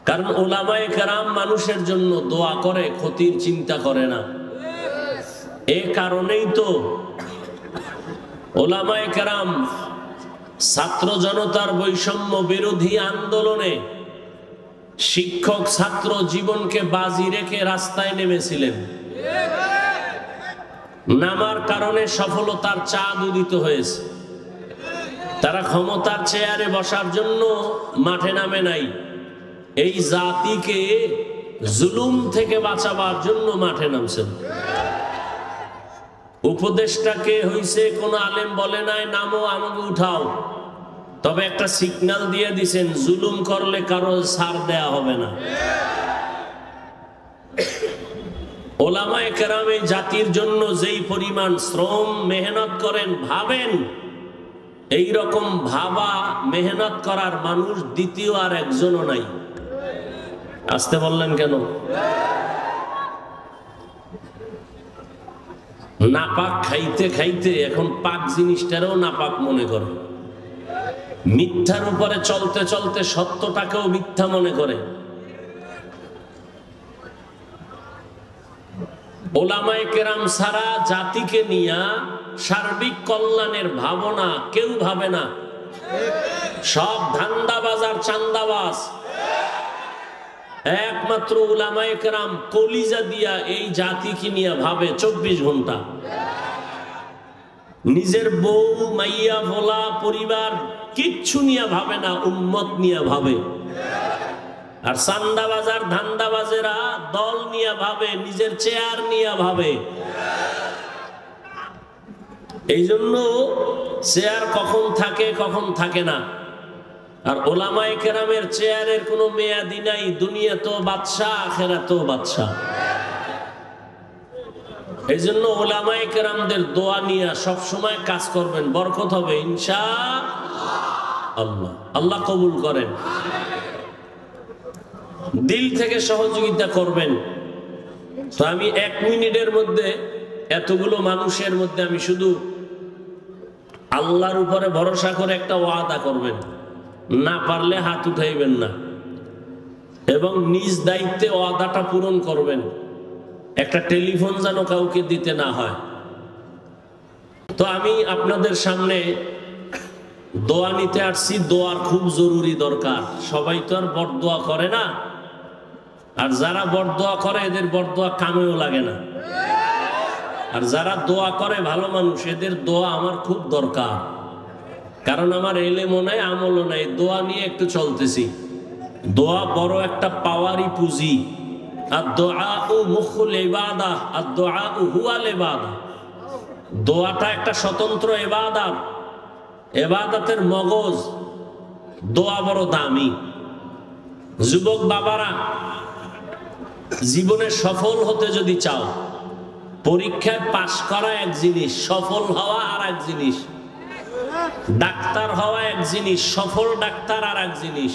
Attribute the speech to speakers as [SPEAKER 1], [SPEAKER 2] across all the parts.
[SPEAKER 1] কারণ উলামায়ে কেরাম মানুষের জন্য দোয়া করে, ক্ষতির চিন্তা করে না। এ কারণেই তো উলামায়ে কেরাম ছাত্র জনতার বৈষম্য বিরোধী আন্দোলনে শিক্ষক ছাত্র জীবনকে বাজি রেখে রাস্তায় নেমেছিলেন। নামার কারণে সফলতার চাঁদ উদিত হয়েছে। তারা ক্ষমতার চেয়ারে বসার জন্য মাঠে নামে নাই, এই জাতিকে জুলুম থেকে বাঁচাবার জন্য মাঠে নামছেন। উপদেশটাকে হইছে কোন আলেম বলে নাই নামো আমাকে উঠাও, তবে একটা সিগন্যাল দিয়ে দিছেন জুলুম করলে কারো ছাড় দেয়া হবে না। উলামায়ে কেরাম এই জাতির জন্য যেই পরিমাণ শ্রম মেহনত করেন, ভাবেন এই রকম ভাবা মেহনত করার মানুষ দ্বিতীয় আর একজনও নাই। আসতে বললেন কেন? নাপাক খাইতে খাইতে এখন পাক জিনিসটারও নাপাক মনে করে, মিথ্যার উপরে চলতে চলতে সত্যটাকেও মিথ্যা মনে করে। উলামায়ে কেরাম ছাড়া জাতিকে নিয়ে সার্বিক কল্যাণের ভাবনা কেউ ভাবে না। সব ধান্দাবাজ আর চান্দাবাজ। একমাত্র উলামায়ে কেরাম কলিজা দিয়া এই জাতিকে নিয়ে ভাবে 24 ঘন্টা। নিজের বউ মাইয়া ভোলা পরিবার কিচ্ছু নিয়ে ভাবে না, উম্মত নিয়ে ভাবে। আর চান্দাবাজ আর ধান্দাবাজেরা দল নিয়ে ভাবে, নিজের চেয়ার নিয়ে ভাবে। এই জন্য চেয়ার কখন থাকে কখন থাকে না। আর উলামায়ে কেরামের চেয়ারের কোনো মেয়াদি নাই। দুনিয়া তো বাদশা, আখিরাতেও বাদশা। এই জন্য উলামায়ে কেরামদের দোয়া নিয়ে সবসময় কাজ করবেন, বরকত হবে ইনশাআল্লাহ। আল্লাহ কবুল করেন। দিল থেকে সহযোগিতা করবেন। তো আমি 1 মিনিটের মধ্যে এতগুলো মানুষের মধ্যে আমি শুধু আল্লাহর উপরে ভরসা করে একটা ওয়াদা করবেন, না পারলে হাত উঠাইবেন না, এবং নিজ দায়িত্বে ওয়াদাটা পূরণ করবেন। একটা টেলিফোন যেন কাউকে দিতে না হয়। তো আমি আপনাদের সামনে দোয়া নিতে আসছি। দোয়ার খুব জরুরি দরকার। সবাই তো আর বরদোয়া করে না, আর যারা বরদোয়া করে এদের বরদোয়া কামেও লাগে না। আর যারা দোয়া করে ভালো মানুষ, এদের দোয়া আমার খুব দরকার। কারণ আমার এলেমও নাই, আমলও নাই, দোয়া নিয়ে একটু চলতেছি। দোয়া বড় একটা পাওয়ারই পুঁজি। আর দুআউ মুখুল ইবাদাহ, আর দুআউ হুয়াল ইবাদাহ। দোয়াটা একটা স্বতন্ত্র ইবাদত, ইবাদতের মগজ। দোয়া বড় দামি। যুবক বাবারা, জীবনে সফল হতে যদি চাও, পরীক্ষায় পাশ করা এক জিনিস, সফল হওয়া আর এক জিনিস। ডাক্তার হওয়া এক জিনিস, সফল ডাক্তার আর এক জিনিস।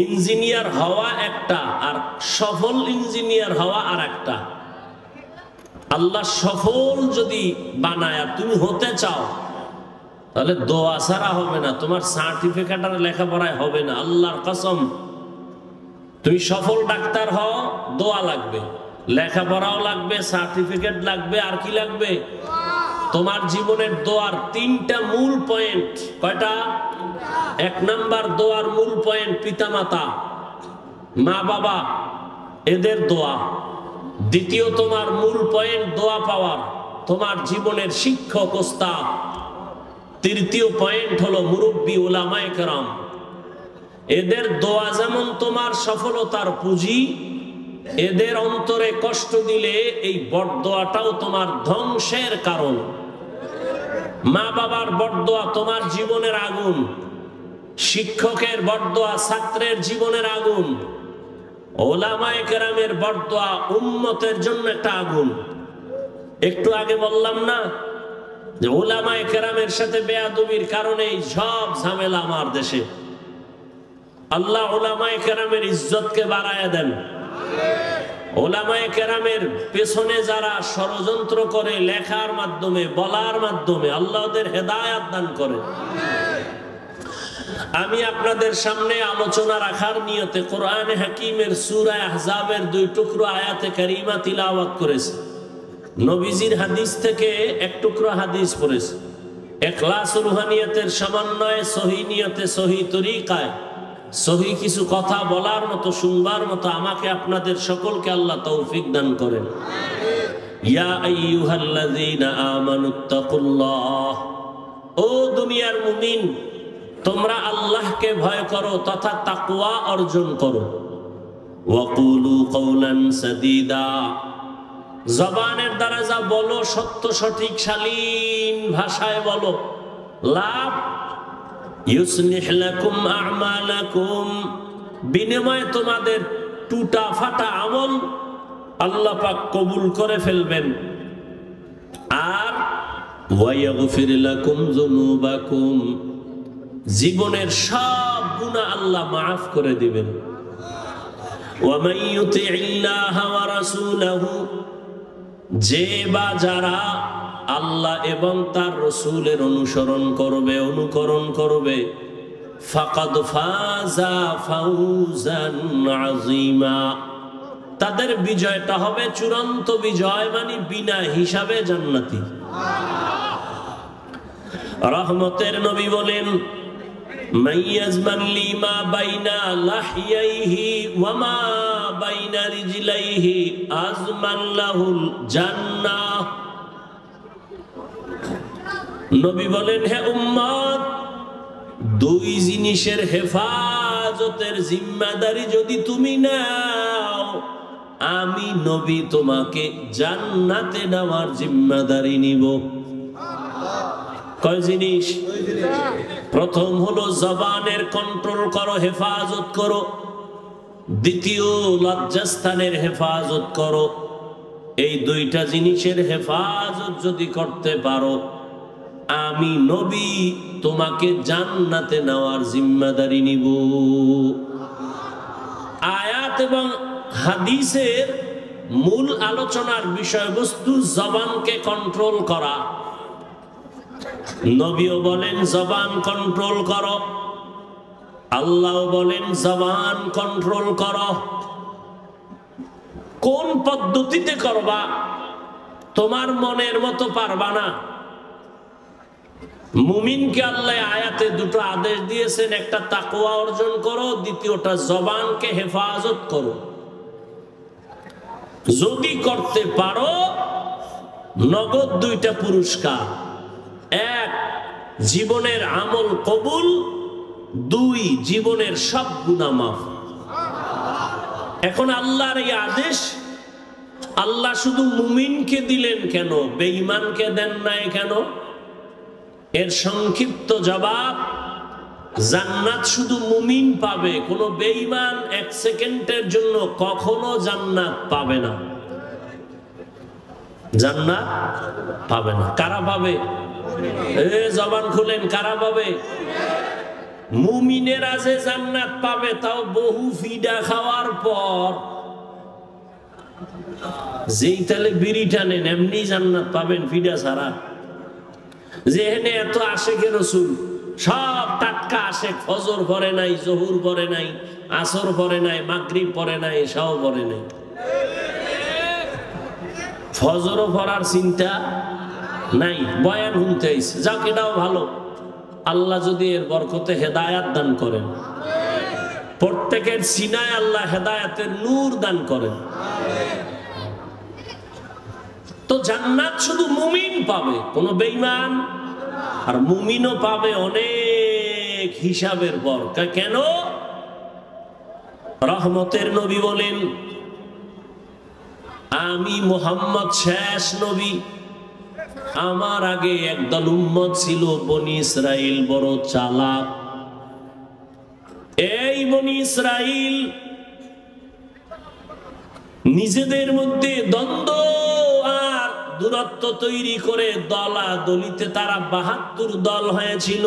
[SPEAKER 1] ইঞ্জিনিয়ার হওয়া একটা, আর সফল ইঞ্জিনিয়ার হওয়া আর একটা। আল্লাহ সফল যদি বানায় তুমি হতে চাও, তাহলে দোয়া ছাড়া হবে না। তোমার সার্টিফিকেট আর লেখাপড়ায় হবে না। আল্লাহর কসম, তুমি সফল ডাক্তার হও, দোয়া লাগবে, লেখাপড়াও লাগবে, সার্টিফিকেট লাগবে, আর কি লাগবে? তোমার জীবনের দোয়ার 3টা মূল পয়েন্ট। কয়টা? 1 নাম্বার দোয়ার মূল পয়েন্ট পিতামাতা, মা বাবা, এদের দোয়া। দ্বিতীয় তোমার মূল পয়েন্ট দোয়া পাওয়ার তোমার জীবনের শিক্ষক ওস্তাদ। তৃতীয় পয়েন্ট হলো মুরব্বী উলামায়ে কেরাম। এদের দোয়া যেমন তোমার সফলতার পুঁজি, এদের অন্তরে কষ্ট দিলে এই বরদোয়াটাও তোমার ধ্বংসের কারণ। মা বাবার বরদোয়া তোমার জীবনের আগুন, শিক্ষকের বরদোয়া ছাত্রের জীবনের আগুন, উলামায়ে কেরামের বরদোয়া উম্মতের জন্য একটা আগুন। একটু আগে বললাম না যে উলামায়ে কেরামের সাথে বেয়াদবির কারণেই সব ঝামেলা আমার দেশে। আল্লাহ উলামায়ে কেরামের ইজ্জতকে বাড়ায়া দেন। উলামায়ে কেরামের পেছনে যারা ষড়যন্ত্র করে লেখার মাধ্যমে, বলার মাধ্যমে, আল্লাহ ওদের হেদায়েত দান করে। আমি আপনাদের সামনে আলোচনা রাখার নিয়তে কোরআনে হাকিমের সূরা আহজাবের 2 টুকরো আয়াতে কারিমা তিলাওয়াত করেছি। নবীজির হাদিস থেকে 1 টুকরো হাদিস পড়েছি। ইখলাস রুহানিয়তের সমন্বয়ে সহি নিয়তে সহি তরিকায় সহি কিছু কথা বলার মতো শুনবার মতো আমাকে আপনাদের সকলকে আল্লাহ তৌফিক দান করেন। ইয়া আইয়ুহাল্লাযীনা আমানুত্তাকুল্লাহ, ও দুনিয়ার মুমিন, তোমরা আল্লাহকে ভয় করো তথা তাকওয়া অর্জন করো। ওয়াকুলু কওলান সাদীদা, জবানের দ্বারা যা বলো সত্য সঠিক শালীন ভাষায় বলো। লাভ ইউসলিহ লাকুম আ'মালাকুম, বিনিময়ে তোমাদের টুটা ফাটা আমল আল্লাহ পাক কবুল করে ফেলবেন। আর ওয়ায়াগফির লাকুম যুনুবাকুম, জীবনের সব গুনাহ আল্লাহ মাফ করে দিবেন। ওয়া মান ইউতি'িল্লাহা ওয়া রাসূলাহু, যে বা যারা আল্লাহ এবং তার রাসূলের অনুকরণ করবে ফাকাদ ফাজা ফাউজান আযীমা, তাদের বিজয়টা হবে চূড়ান্ত বিজয়, মানে বিনা হিসাবে জান্নাতি। রহমতের নবী বলেন, মাইয়াজমান লিমা বাইনা লাহিয়াইহি ওয়া মা বাইনা রিজলাইহি আজমান লাহুল জান্নাহ। নবী বলেন, হে উম্মত, 2 জিনিসের হেফাজতের জিম্মাদারি যদি তুমি নাও, আমি নবী তোমাকে জান্নাতে নেওয়ার জিম্মাদারি নিব। কয় জিনিস? প্রথম হলো জবানের কন্ট্রোল করো, হেফাজত করো। দ্বিতীয় লজ্জাস্থানের হেফাজত করো। এই 2টা জিনিসের হেফাজত যদি করতে পারো, আমি নবী তোমাকে জান্নাতে নেওয়ার জিম্মাদারি নিব। আয়াত এবং হাদিসের মূল আলোচনার বিষয়বস্তু জবানকে কন্ট্রোল করা। নবীও বলেন জবান কন্ট্রোল করো, আল্লাহ বলেন জবান কন্ট্রোল করো। কোন পদ্ধতিতে করবা? তোমার মনের মতো পারবা না। মুমিনকে আল্লাহ আয়াতে 2টো আদেশ দিয়েছেন, একটা তাকওয়া অর্জন করো, দ্বিতীয়টা জবানকে হেফাজত করো। যদি করতে পারো, নগদ 2টা পুরস্কার। 1, জীবনের আমল কবুল। 2, জীবনের সব গুনাহ মাফ। এখন আল্লাহর এই আদেশ আল্লাহ শুধু মুমিনকে দিলেন কেন, বেঈমানকে দেন নাই কেন? এর সংক্ষিপ্ত জবাব, জান্নাত শুধু মুমিন পাবে, কোনো বেঈমান 1 সেকেন্ডের জন্য কখনো জান্নাত পাবে না। জান্নাত পাবে না। কারা পাবে? জবান খুলেন, কারা পাবে? মুমিনেরা যে জান্নাত পাবে, তাও বহু ফিডা খাওয়ার পর। যেই তালে বিড়ি টানেন এমনি জান্নাত পাবেন ফিডা ছাড়া। যেখানে এত আশেকে রাসূল, সব টাটকা আশেক, ফজর পড়ে নাই, জোহর পড়ে নাই, আসর পড়ে নাই, মাগরিব পড়ে নাই, এশাও পড়ে নাই। ফজরও পড়ার চিন্তা নাই, বয়ান শুনতে আইছে, যাক এটাও ভালো। আল্লাহ যদি এর বরকতে হেদায়াত দান করেন, প্রত্যেকের সিনায় আল্লাহ হেদায়াতের নূর দান করেন, তো জান্নাত শুধু মুমিন পাবে, কোন বেঈমান আর মুমিনও পাবে অনেক হিসাবের বরকত। কেন? রহমতের নবী বলেন, আমি মুহাম্মদ শেষ নবী, আমার আগে একদল উম্মত ছিল বনি ইসরাইল, বড় চালাক। এই বনি ইসরাইল নিজেদের মধ্যে দ্বন্দ্ব আর দূরত্ব তৈরি করে দলাদলিতে তারা ৭২ দল হয়েছিল।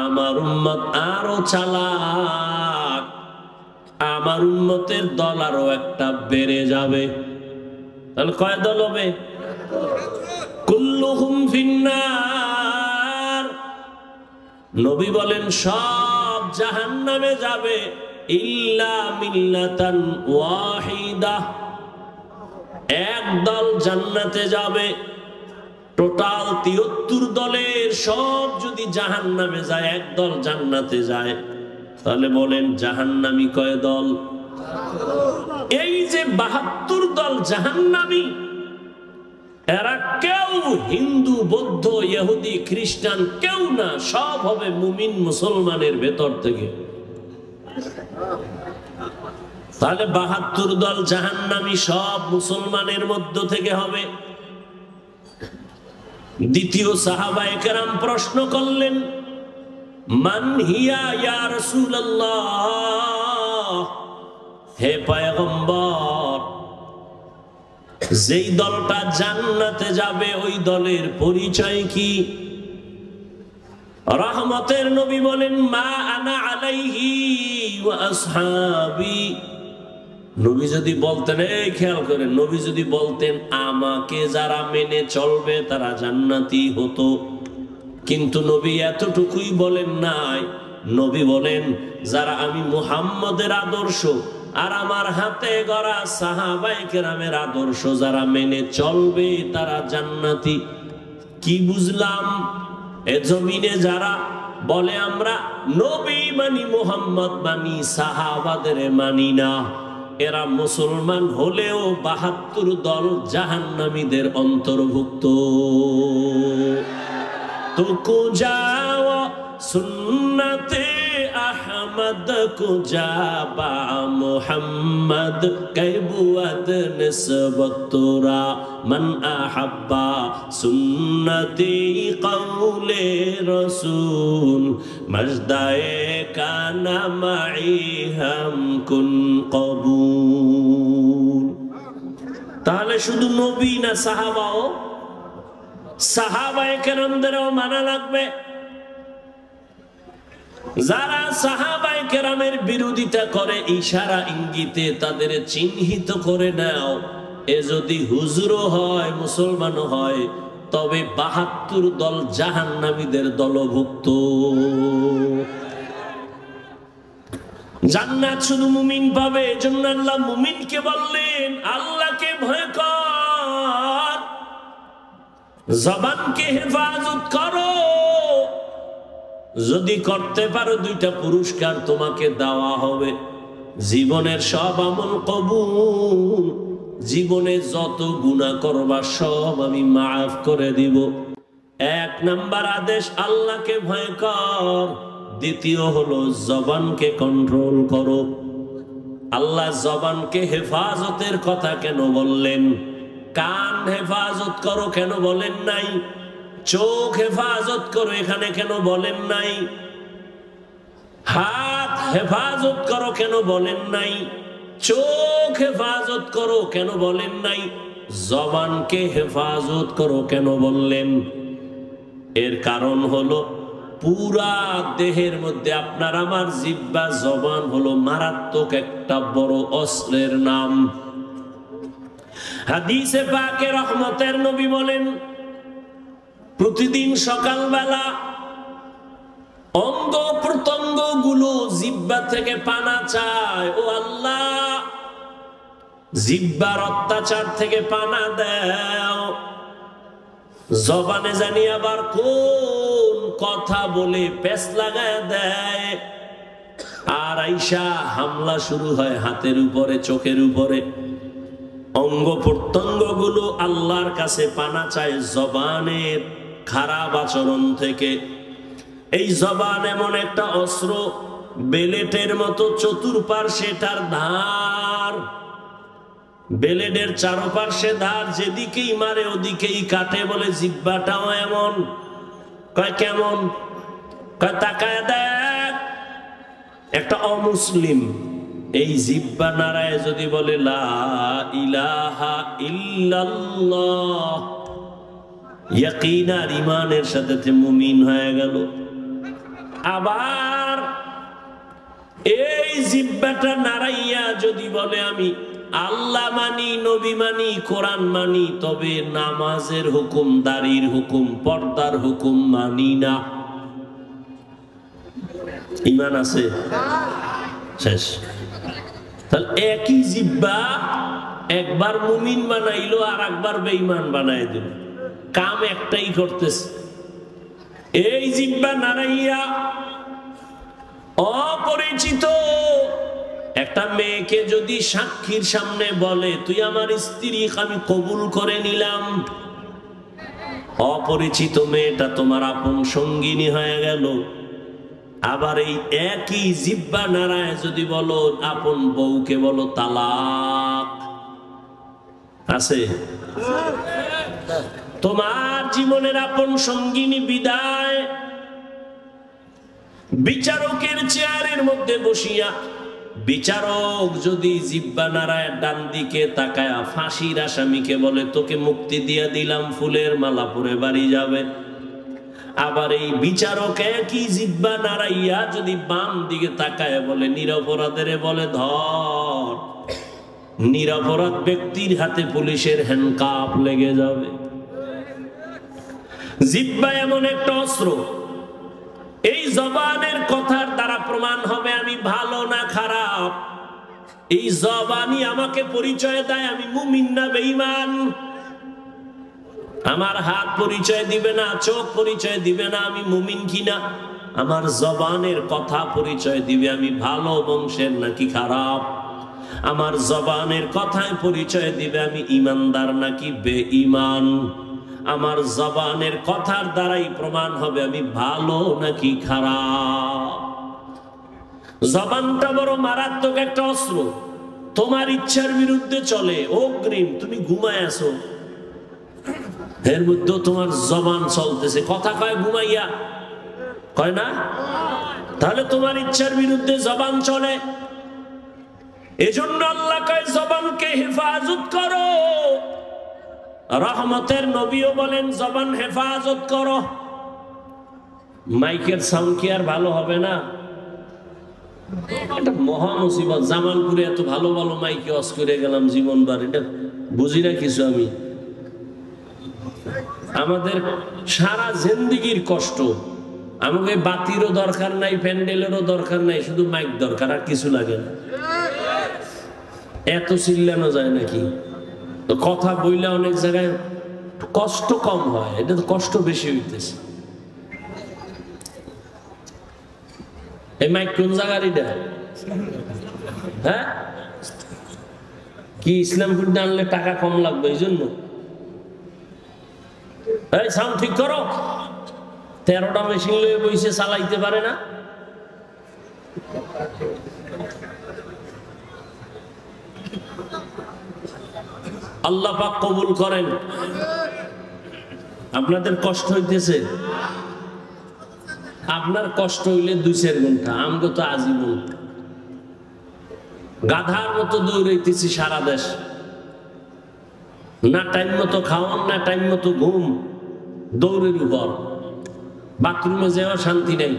[SPEAKER 1] আমার উম্মত আরো চালাক, আমার উম্মতের দল আরো একটা বেড়ে যাবে। তাহলে কয় দল হবে? কুল্লুহুম ফিন্নার, নবী বলেন সব জাহান্নামে যাবে ইল্লা মিল্লাতান ওয়াহিদা, একদল জান্নাতে যাবে। টোটাল ৭৩ দলের সব যদি জাহান্নামে যায়, একদল জান্নাতে যায়, তাহলে বলেন জাহান্নামী কয় দল? এই যে ৭২ দল জাহান্নামী, এরা কেউ হিন্দু, বৌদ্ধ, ইহুদি, খ্রিস্টান কেউ না, সব হবে মুমিন মুসলমানের ভেতর থেকে। তাহলে ৭২ দল জাহান্নামী সব মুসলমানের মধ্য থেকে হবে। দ্বিতীয় সাহাবায়ে কেরাম প্রশ্ন করলেন, মান হিয়া ইয়া রাসূলুল্লাহ, হে পয়গম্বর, যেই দলটা জান্নাতে যাবে ওই দলের পরিচয় কি? রহমতের নবী বলেন, মা আনা আলাইহি ওয়া আসহাবি। নবী যদি বলতেন, এই খেয়াল করেন, নবী যদি বলতেন আমাকে যারা মেনে চলবে তারা জান্নাতি হতো, কিন্তু নবী এতটুকুই বলেন নাই। নবী বলেন যারা আমি মুহাম্মদের আদর্শ আর আমার হাতে গড়া সাহাবায়ে কেরামের আদর্শ যারা মেনে চলবে তারা জান্নাতি। কি বুঝলাম? এ জমিনে যারা বলে আমরা নবী মানি, মুহাম্মদ মানি, সাহাবাদের মানি না, এরা মুসলমান হলেও ৭২ দল জাহান্নামীদের অন্তর্ভুক্ত। তো কুজাও সুন্নতে আহমদ কুজাবা মুহাম্মদ কৈবুয়াত নিসবত তোরা মান আহাব্বা সুন্নতি কওলে রাসূল মজদায়ে কানা মাই হাম কুন কবুল। তাহলে শুধু নবী না, সাহাবাও, সাহাবায়ে কেরামদেরও মানা লাগবে। যারা সাহাবায়ে কেরামের বিরোধিতা করে ইশারা ইঙ্গিতে তাদের চিহ্নিত করে নাও। এ যদি হুজুরও হয়, মুসলমানও হয়, তবে ৭২ দল জাহান্নামীদের দলভুক্ত। জান্নাত শুধু মুমিন পাবে। এজন্য আল্লাহ মুমিনকে বললেন আল্লাহকে ভয় কর, জবানকে হেফাজত করো। যদি করতে পারো 2টা পুরস্কার তোমাকে দেওয়া হবে। জীবনের সব আমল কবুল, জীবনে যত গুনাহ করবা সব আমি মাফ করে দিব। 1 নাম্বার আদেশ আল্লাহকে ভয় কর, দ্বিতীয় হলো জবানকে কন্ট্রোল করো। আল্লাহ জবানকে হেফাজতের কথা কেন বললেন? কান হেফাজত করো কেন বলেন নাই? চোখ হেফাজত করো এখানে কেন বলেন নাই? হাত হেফাজত করো কেন বলেন নাই? চোখ হেফাজত করো কেন বলেন নাই? জবানকে হেফাজত করো কেন বললেন? এর কারণ হলো পুরা দেহের মধ্যে আপনার আমার জিহ্বা, জবান হলো মারাত্মক একটা বড় অস্ত্রের নাম। হাদিসে পাকে রহমতের নবী বলেন, প্রতিদিন সকালবেলা অঙ্গ প্রত্যঙ্গ গুলো জিহ্বা থেকে পানা চায়। ও আল্লাহ, জিহ্বার অত্যাচার থেকে পানা দাও। জবানে জানি আবার কোন কথা বলে পেছ লাগায় দেয়, আর আইসা হামলা শুরু হয় হাতের উপরে, চোখের উপরে। অঙ্গ প্রত্যঙ্গ গুলো আল্লাহর কাছে পানা চায় জবানের খারাপ আচরণ থেকে। এই জবান এমন একটা অস্ত্র, বেলেটের মতো চতুর্পার্শ্বে তার ধার, বেলেটের চারপার্শ্বে ধার, যেদিকেই মারে ওদিকেই কাটে। বলে জিহ্বাটাও এমন। কয় কেমন? কয় তাকায় দেখ, একটা অমুসলিম এই জিহ্বা নাড়ায় যদি বলে লা ইলাহা ইল্লাল্লাহ, ইয়াকিন আর ঈমানের সাথে মুমিন হয়ে গেল। আবার এই জিহ্বাটা নাড়াইয়া যদি বলে আমি আল্লাহ মানি, নবী মানি, কোরআন মানি, তবে নামাজের হুকুম, দাড়ির হুকুম, পর্দার হুকুম মানি না, ইমান আছে? শেষ। তাহলে একই জিহ্বা একবার মুমিন বানাইলো আর একবার বেঈমান বানাই দিল, কাম একটাই করতেছে। এই জিহ্বা নাড়াইয়া অপরিচিত একটা মেয়েকে যদি সাক্ষীর সামনে বলে তুই আমার স্ত্রী, আমি কবুল করে নিলাম, অপরিচিত মেয়েটা তোমার আপন সঙ্গিনী হয়ে গেল। আবার এই একই জিহ্বা নাড়ায় যদি বলো আপন বউকে বলো তালাক, আছে? তোমার জীবনের আপন সঙ্গিনী বিদায়। বিচারকের চেয়ারের মধ্যে বসিয়া বিচারক যদি জিহ্বা নাড়ায় ডান দিকে তাকায় ফাঁসির আসামিকে বলে তোকে মুক্তি দিয়ে দিলাম, ফুলের মালা পরে বাড়ি যাবে। আবার এই বিচারক একই জিহ্বা নাড়াইয়া যদি বাম দিকে তাকায় বলে নিরপরাধের বলে ধর, নিরপরাধ ব্যক্তির হাতে পুলিশের হ্যান্ডকাপ লেগে যাবে। জিহ্বা এমন একটা অস্ত্র, এই জবানের কথার দ্বারা প্রমাণ হবে আমি ভালো না খারাপ। এই জবানই আমাকে পরিচয় দেয় আমি মুমিন না বেঈমান। আমার হাত পরিচয় দিবে না, চোখ পরিচয় দিবে না আমি মুমিন কিনা। আমার জবানের কথা পরিচয় দিবে আমি ভালো বংশের নাকি খারাপ। আমার জবানের কথায় পরিচয় দিবে আমি ইমানদার নাকি বেঈমান। আমার জবানের কথার দ্বারাই প্রমাণ হবে আমি ভালো নাকি খারাপ। জবানটা বড় মারাত্মক একটা অস্ত্র, তোমার ইচ্ছার বিরুদ্ধে চলে। অগ্রিম তুমি ঘুমায় আছো, এর মধ্যে তোমার জবান চলতেছে, কথা কয় ঘুমাইয়া, কয় না? তাহলে তোমার ইচ্ছার বিরুদ্ধে জবান চলে। এজন্য আল্লাহ কয় জবানকে হেফাজত করো। রহমতের নবীও বলেন জবান হেফাজত করো। মাইকের সাউন্ড কি আর ভালো হবে না? এটা মহা মুসিবত। জামালপুরে এত ভালো ভালো মাইকে অস করে গেলাম জীবনবার, এটা বুঝি না কিছু আমি। আমাদের সারা জিন্দেগির কষ্ট। আমাকে বাতিরও দরকার নাই, প্যান্ডেলেরও দরকার নাই, শুধু মাইক দরকার, আর কিছু লাগে না। এত চিল্লানো যায় নাকি? তো কথা বইলে অনেক জায়গায় কষ্ট কম হয়, এটা তো কষ্ট বেশি হইতেছে। এই মাইক কোন জায়গার এটা? হ্যাঁ, কি ইসলামপুর আনলে টাকা কম লাগবে এই জন্য? এই সাউন্ড ঠিক করো। 13টা মেশিন লয়ে বইছে, চালাইতে পারে না। আল্লাহ পাক কবুল করেন। আপনাদের কষ্ট হইতেছে? আপনার কষ্ট হইলে 2-4 ঘন্টা, আমগো তো আজীবন। গাধার মতো দৌড়াইতেছি সারা দেশ, না টাইম মতো খাওয়ান, না টাইম মতো ঘুম, দৌড়ের উপর। বাথরুমে যাওয়া শান্তি নেই।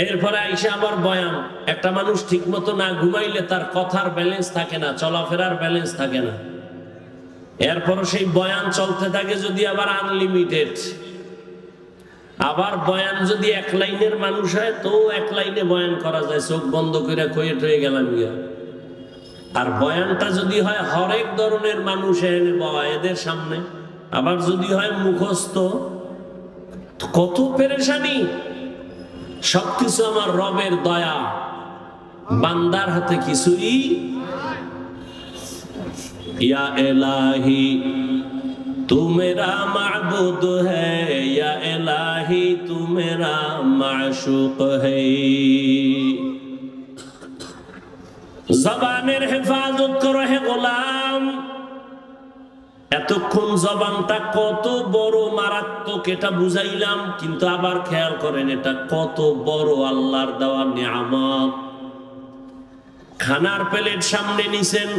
[SPEAKER 1] এরপরে আইসা আবার বয়ান। একটা মানুষ ঠিক মতো না ঘুমাইলে তার কথার ব্যালেন্স থাকে না, চলাফেরার ব্যালেন্স থাকে না। এরপরও সেই বয়ান চলতে থাকে যদি আবার আনলিমিটেড। আবার বয়ান যদি 1 লাইনের মানুষ হয় তো 1 লাইনে বয়ান করা যায়, চোখ বন্ধ করে কয়ে টয়ে গেলাম গিয়া। আর বয়ানটা যদি হয় হরেক ধরনের মানুষ এনে বয় এদের সামনে, আবার যদি হয় মুখস্থ, কত পেরেশানি। সবকিছু আমার রবের দয়া, বান্দার হাতে কিছুই। ইয়া ইলাহি তু মেরা মাবুদ হ্যায়, ইয়া ইলাহি তু মেরা মাশুক হ্যায়। জবানের হেফাজত করো হে গোলাম। এতক্ষণ জবানটা কত বড় মারাত্মক এটা বুঝাইলাম, কিন্তু আবার খেয়াল করেন এটা কত বড় আল্লাহর দেওয়া নিয়ামত। খানার প্লেট সামনে নিছেন,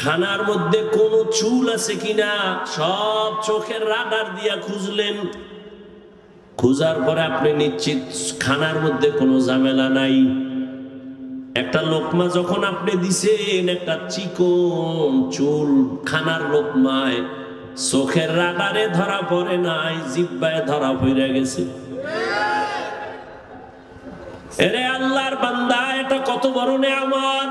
[SPEAKER 1] খানার মধ্যে কোনো চুল আছে কিনা সব চোখের রাডার দিয়া খুঁজলেন। খুঁজার পরে আপনি নিশ্চিত খানার মধ্যে কোনো ঝামেলা নাই। একটা লোকমা যখন আপনি দিছেন, একটা চিকন চুল খানার লোকমায় চোখের রাডারে ধরা পড়ে নাই, জিহ্বায় ধরা পড়ে গেছে। এরে আল্লাহর বান্দা, এটা কত বড় নেয়ামত।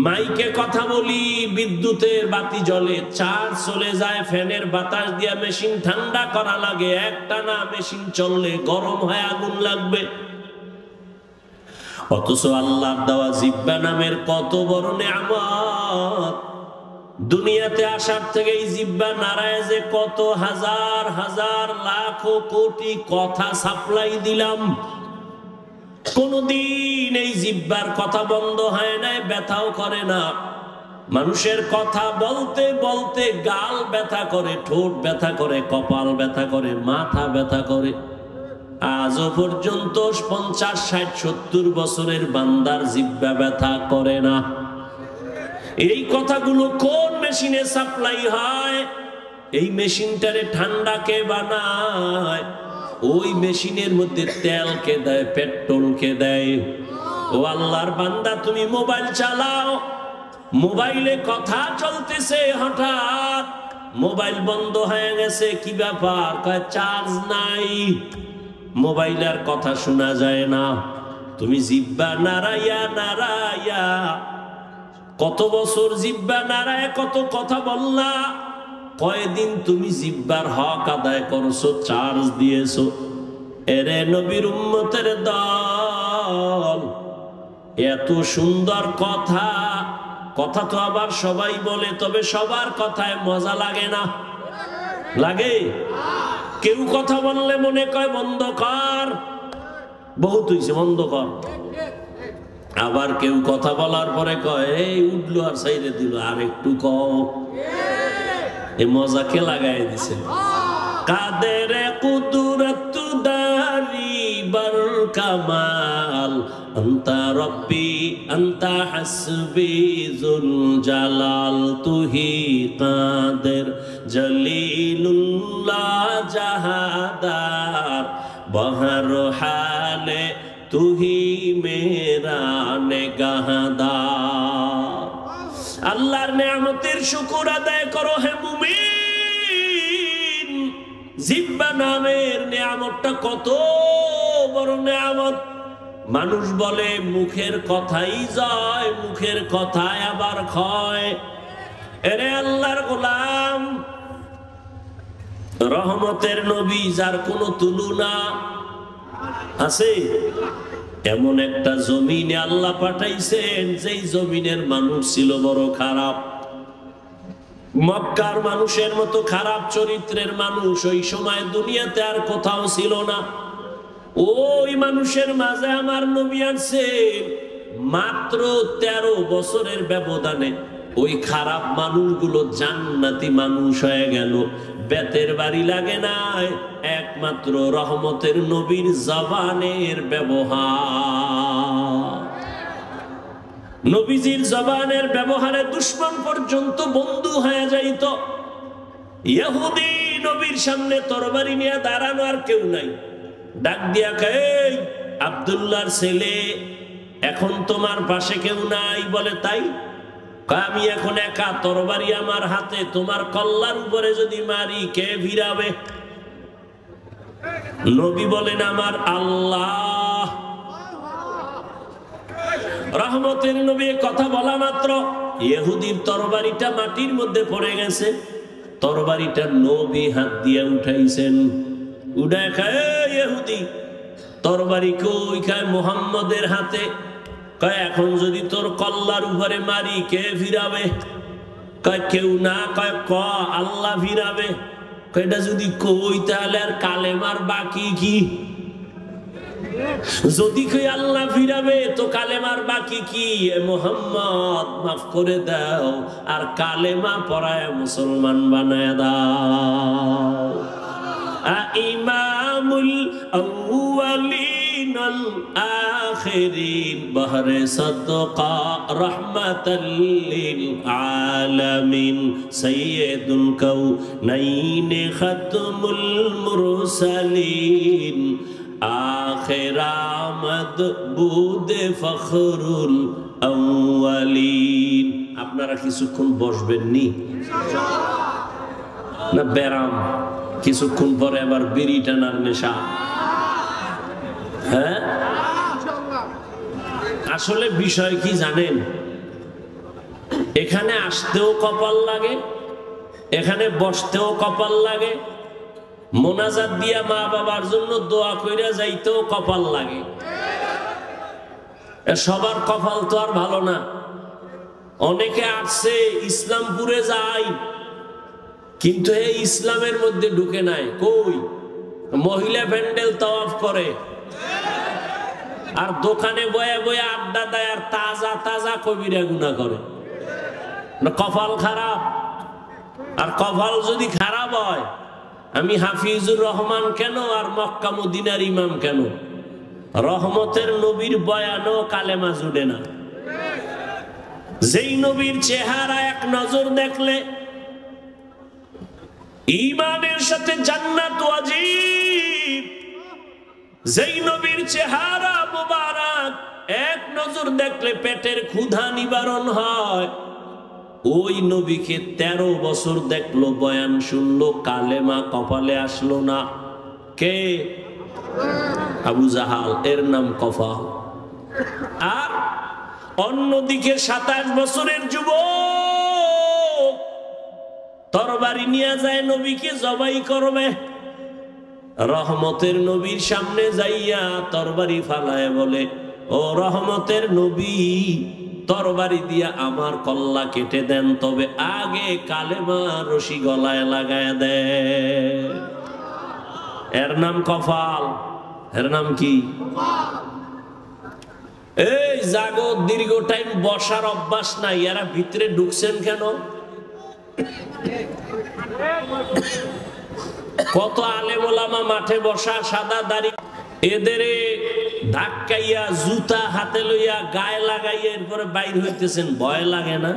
[SPEAKER 1] মাইকে কথা বলি, বিদ্যুতের বাতি জ্বলে, চার্জ চলে যায়, ফ্যানের বাতাস দিয়া মেশিন ঠান্ডা করা লাগে, একটানা মেশিন চললে গরম হয়ে আগুন লাগবে। অথচ আল্লাহর দেওয়া জিহ্বা নামের কত বড় নেয়ামত। দুনিয়াতে আসার থেকে এই জিহ্বা নাড়ায় যে কত হাজার হাজার লাখ কোটি কথা সাপ্লাই দিলাম, কোনদিন এই জিহ্বার কথা বন্ধ হয় নাই, ব্যথাও করে না। মানুষের কথা বলতে বলতে গাল ব্যথা করে, ঠোঁট ব্যথা করে, কপাল ব্যথা করে, মাথা ব্যথা করে। আজও পর্যন্ত 50, 60, 70 বছরের বান্দার জিহ্বা ব্যথা করে না। এই কথাগুলো কোন মেশিনে সাপ্লাই হয়? এই মেশিনটারে ঠান্ডা কে বানায়? ওই মেশিনের মধ্যে তেল কে দেয়, পেট্রোল কে দেয়? ও আল্লাহর বান্দা, তুমি মোবাইল চালাও, মোবাইলে কথা চলতেছে, হঠাৎ মোবাইল বন্ধ হয়ে গেছে, কি ব্যাপার? কয় চার্জ নাই, মোবাইল আর কথা শোনা যায় না। তুমি জিহ্বা নাড়াইয়া নাড়াইয়া কত বছর জিহ্বা নাড়ায় কত কথা বললা, কয়দিন তুমি জিহ্বার হক আদায় করছো, চার্জ দিয়েছো? এরে নবীর উম্মতের দল, এত সুন্দর কথা, কথা তো আবার সবাই বলে, তবে সবার কথায় মজা লাগে না। লাগে? কেউ কথা বললে মনে কয় বন্ধ কর, বহুত হইছে বন্ধ কর। আবার কেউ কথা বলার পরে কয় এই উঠলো আর সাইডে দিল, আর একটু কও। এই মজা কে লাগাই দিছে? কাদের কুদরত দারি বর কামাল, আনতা রব্বি আনতা হাসবি জুল জালাল, তুহি কাদের জলিলুল্লাহ জাহাদার, বহর হালে তুহি মেরা নেগাহদার। আল্লাহর নেয়ামতের শুকর আদায় করো হে মুমিন। জিহ্বা নামের নেয়ামতটা কত বড় নেয়ামত। মানুষ বলে মুখের কথাই জয়, মুখের কথায় আবার ক্ষয়। এরে আল্লাহর গোলাম, রহমতের নবী যার কোনো তুলনা আছে, এমন একটা জমিনে আল্লাহ পাঠাইছেন যেই জমিনের মানুষ ছিল বড় খারাপ। মক্কার মানুষের মতো খারাপ চরিত্রের মানুষ ওই সময় দুনিয়াতে আর কোথাও ছিল না। ওই মানুষের মাঝে আমার নবী আছেন। মাত্র 13 বছরের ব্যবধানে ওই খারাপ মানুষগুলো জান্নাতি মানুষ হয়ে গেল। বেতের বাড়ি লাগে নাই, একমাত্র রহমতের নবীর জবানের ব্যবহার। নবীজির জবানের ব্যবহারে দুশমন পর্যন্ত বন্ধু হয়ে যাইত। ইহুদি নবীর সামনে তরবারি নিয়ে দাঁড়ানো আর কেউ নাই, ডাক দিয়া কয় আব্দুল্লাহর ছেলে, এখন তোমার পাশে কেউ নাই? বলে তাই? আমি এখন একা, তরবারি আমার হাতে, তোমার কল্লার উপরে যদি মারি কে ভিড়াবে? নবী বলেন আমার আল্লাহ। রহমতের নবী কথা বলা মাত্র ইহুদির তরবারিটা মাটির মধ্যে পড়ে গেছে। তরবারিটা নবী হাত দিয়ে উঠাইছেন। উঠায় খায় ইহুদি, তরবারি কই? খায় মুহাম্মদের হাতে। কয় এখন যদি তোর কল্লার উপরে মারি কে ফিরাবে? কয় কেউ না। কয় ক আল্লাহ ফিরাবে। কয়টা যদি কই তাহলে আর কালেমার বাকি কি? যদি কই আল্লাহ ফিরাবে তো কালেমার বাকি কি? মুহাম্মদ মাফ করে দাও, আর কালেমা পড়ায় মুসলমান বানায় দাও। ইমামুল আউয়ালিন আল আখিরিন, বহরে সাদকা রাহমাতাল লিল আলামিন, সাইয়্যিদুল কাউনাইন খাতমুল মুরসালিন, আখির আমদ বুদ ফখরুল আউয়ালিন। আপনারা কিছুক্ষণ বসবেননি না? ব্যারাম কিছুক্ষণ পরে আবার বিড়ি টানার নেশা? হ্যাঁ, আসলে বিষয় কি জানেন? এখানে আসতেও কপাল লাগে, এখানে বসতেও কপাল লাগে, মোনাজাত দিয়া মা বাবার জন্য দোয়া কইরা যাইতেও কপাল লাগে। সবার কপাল তো আর ভালো না। অনেকে আসছে ইসলামপুরে যায়, কিন্তু এই ইসলামের মধ্যে ঢুকে নাই। কই মহিলা প্যান্ডেল তাওয়াফ করে, আর দোকানে বয়ে বয়ে আড্ডা দেয়, আর তাজা তাজা কবিরা গুনাহ করে। কপাল খারাপ। আর কপাল যদি খারাপ হয়, আমি হাফিজুর রহমান কেন আর মক্কা মদিনার ইমাম কেন, রহমতের নবীর বয়ানও কালেমা জুড়ে না। যেই নবীর চেহারা এক নজর দেখলে ঈমানের সাথে জান্নাত ওয়াজিব, যেই নবীর চেহারা মুবারক এক নজর দেখলে পেটের ক্ষুধা নিবারণ হয়, ওই নবীকে 13 বছর দেখলো, বয়ান শুনলো, কালেমা কপালে আসলো না। কে? আবু জাহাল, এর নাম কপাল। আর অন্যদিকে 27 বছরের যুবক তরবারি নিয়ে যায়, নবীকে জবাই করবে। রহমতের নবীর সামনে যাইয়া তরবারি ফালায় বলে, ও রহমতের নবী, তরবারি দিয়া আমার কল্লা কেটে দেন, তবে আগে কালেমা রশি গলায় লাগায় দেন। এর নাম কপাল। এর নাম কি? এই জাগো, দীর্ঘ টাইম বসার অভ্যাস নাই, এরা ভিতরে ঢুকছেন কেন? কত আলেম ওলামা মাঠে বসা, সাদা দাড়ি, এদের ধাক্কাইয়া জুতা হাতে লইয়া গায়ে লাগাইয়া এরপরে বাইর হইতেছেন, ভয় লাগে না?